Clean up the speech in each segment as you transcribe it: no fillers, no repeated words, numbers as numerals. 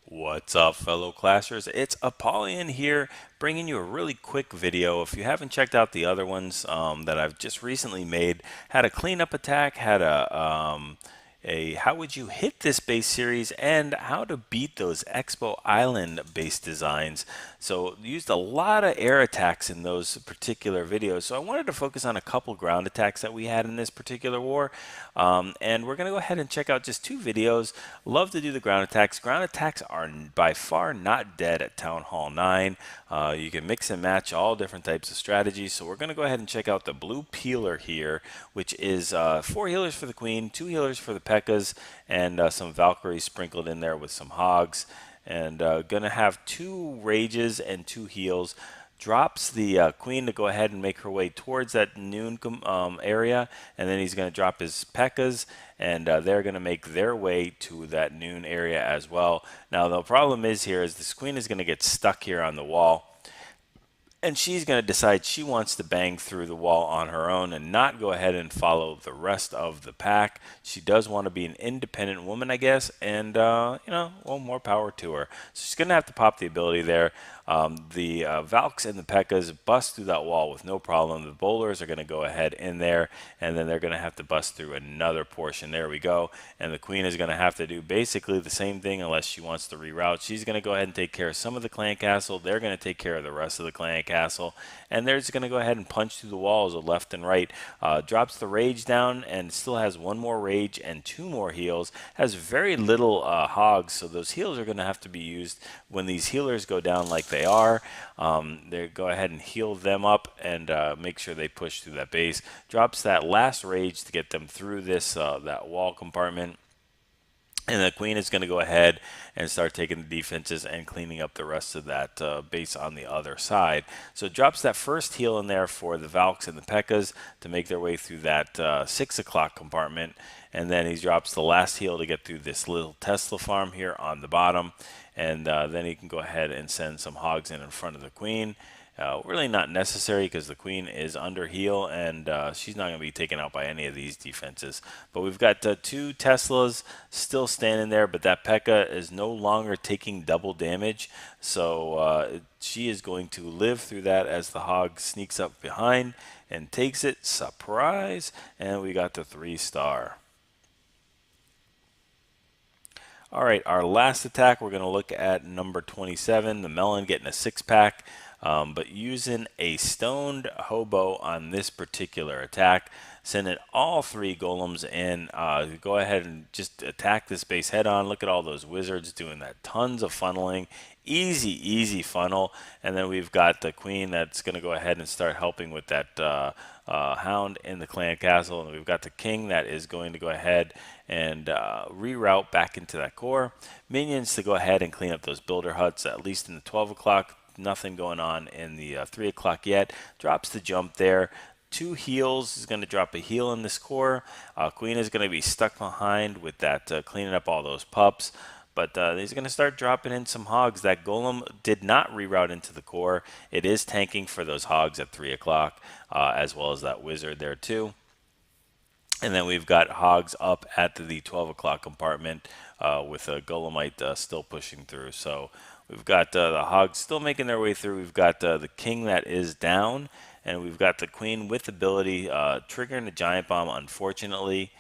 What's up, fellow classers? It's Apollyon here, bringing you a really quick video. If you haven't checked out the other ones that I've just recently made, had a cleanup attack, had a how would you hit this base series, and how to beat those Expo Island base designs. So used a lot of air attacks in those particular videos. So I wanted to focus on a couple ground attacks that we had in this particular war. And we're going to go ahead and check out just two videos. Love to do the ground attacks. Ground attacks are by far not dead at Town Hall 9. You can mix and match all different types of strategies. So we're going to go ahead and check out the Blu3Pealer here, which is 4 healers for the Queen, 2 healers for the Pekkas, and some Valkyries sprinkled in there with some hogs. And gonna have 2 rages and 2 heals. Drops the Queen to go ahead and make her way towards that noon area, and then he's going to drop his Pekkas, and they're going to make their way to that noon area as well. Now the problem is here is this Queen is going to get stuck here on the wall, and she's going to decide she wants to bang through the wall on her own and not go ahead and follow the rest of the pack. She does want to be an independent woman, I guess, and well, more power to her. So she's going to have to pop the ability there. The Valks and the Pekkas bust through that wall with no problem. The bowlers are going to go ahead in there, and then they're going to have to bust through another portion. There we go. And the Queen is going to have to do basically the same thing unless she wants to reroute. She's going to go ahead and take care of some of the clan castle. They're going to take care of the rest of the clan castle, and they're just going to go ahead and punch through the walls of left and right. Drops the rage down and still has 1 more rage and 2 more heals. Has very little hogs, so those heals are going to have to be used when these healers go down like they are. They go ahead and heal them up and make sure they push through that base. Drops that last rage to get them through this that wall compartment. And the Queen is going to go ahead and start taking the defenses and cleaning up the rest of that base on the other side. So it drops that first heal in there for the Valks and the Pekkas to make their way through that 6 o'clock compartment. And then he drops the last heal to get through this little Tesla farm here on the bottom. And then he can go ahead and send some hogs in front of the Queen. Really not necessary because the Queen is under heal, and she's not going to be taken out by any of these defenses. But we've got 2 Teslas still standing there, but that Pekka is no longer taking double damage, so she is going to live through that as the hog sneaks up behind and takes it. Surprise! And we got the 3-star. All right, our last attack, we're going to look at number 27, the Melon getting a 6-pack. But using a stoned hobo on this particular attack, sending all 3 golems in. Go ahead and just attack this base head on. Look at all those wizards doing that. Tons of funneling. Easy funnel. And then we've got the Queen that's going to go ahead and start helping with that hound in the clan castle. And we've got the King that is going to go ahead and reroute back into that core. Minions to go ahead and clean up those builder huts, at least in the 12 o'clock. Nothing going on in the 3 o'clock yet. Drops the jump there. 2 heals. Is going to drop a heal in this core. Queen is going to be stuck behind with that cleaning up all those pups. But he's going to start dropping in some hogs. That golem did not reroute into the core. It is tanking for those hogs at 3 o'clock, as well as that wizard there too. And then we've got hogs up at the 12 o'clock compartment with a golemite still pushing through. So we've got the hogs still making their way through. We've got the King that is down, and we've got the Queen with ability triggering the giant bomb, unfortunately.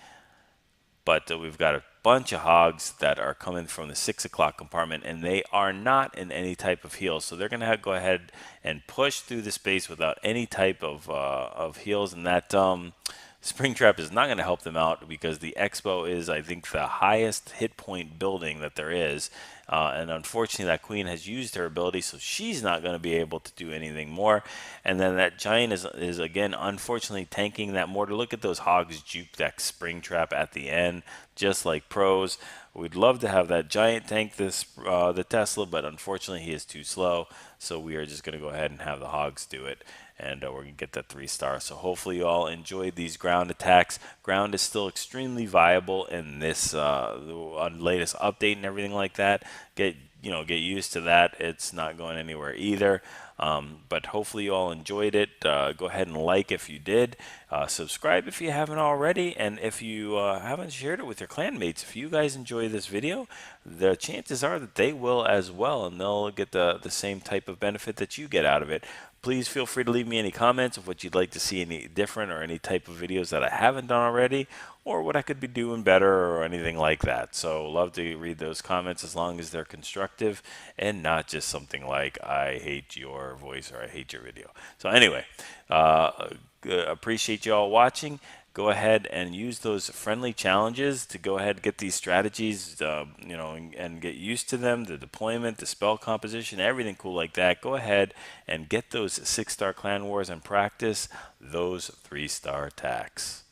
But we've got a bunch of hogs that are coming from the 6 o'clock compartment, and they are not in any type of heal. So they're going to go ahead and push through the space without any type of heals, and that Springtrap is not going to help them out because the Expo is, I think, the highest hit point building that there is. And unfortunately, that Queen has used her ability, so she's not going to be able to do anything more. And then that Giant is again, unfortunately, tanking that mortar. Look at those hogs juke that Springtrap at the end, just like pros. We'd love to have that Giant tank this the Tesla, but unfortunately, he is too slow. So we are just going to go ahead and have the hogs do it. And we're going to get that 3-star. So hopefully you all enjoyed these ground attacks. Ground is still extremely viable in this latest update and everything like that. get used to that. It's not going anywhere either. But hopefully you all enjoyed it. Go ahead and like if you did. Subscribe if you haven't already. And if you haven't shared it with your clanmates, if you guys enjoy this video, the chances are that they will as well, and they'll get the same type of benefit that you get out of it. Please feel free to leave me any comments of what you'd like to see any different or any type of videos that I haven't done already, or what I could be doing better or anything like that. So love to read those comments as long as they're constructive and not just something like I hate your voice or I hate your video. So anyway, appreciate you all watching. Go ahead and use those friendly challenges to go ahead and get these strategies, and get used to them, the deployment, the spell composition, everything cool like that. Go ahead and get those 6-star clan wars and practice those 3-star attacks.